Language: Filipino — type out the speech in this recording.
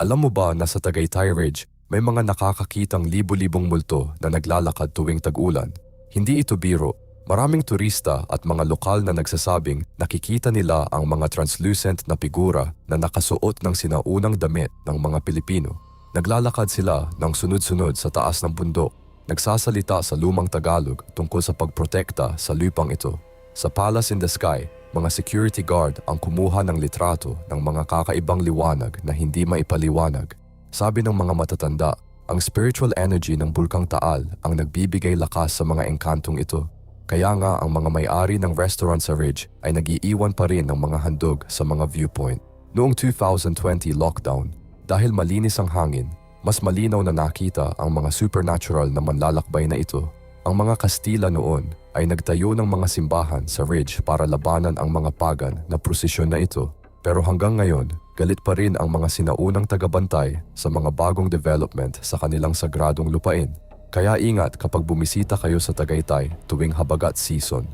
Alam mo ba na sa Tagaytay Ridge, may mga nakakakitang libo-libong multo na naglalakad tuwing tag-ulan? Hindi ito biro. Maraming turista at mga lokal na nagsasabing nakikita nila ang mga translucent na figura na nakasuot ng sinaunang damit ng mga Pilipino. Naglalakad sila ng sunod-sunod sa taas ng bundok, nagsasalita sa lumang Tagalog tungkol sa pagprotekta sa lupang ito. Sa Palace in the Sky, mga security guard ang kumuha ng litrato ng mga kakaibang liwanag na hindi maipaliwanag. Sabi ng mga matatanda, ang spiritual energy ng Bulkang Taal ang nagbibigay lakas sa mga engkantong ito. Kaya nga ang mga may-ari ng restaurant sa Ridge ay nag-iiwan pa rin ng mga handog sa mga viewpoint. Noong 2020 lockdown, dahil malinis ang hangin, mas malinaw na nakita ang mga supernatural na manlalakbay na ito. Ang mga Kastila noon ay nagtayo ng mga simbahan sa Ridge para labanan ang mga pagan na prosesyon na ito. Pero hanggang ngayon, galit pa rin ang mga sinaunang tagabantay sa mga bagong development sa kanilang sagradong lupain. Kaya ingat kapag bumisita kayo sa Tagaytay tuwing habagat season.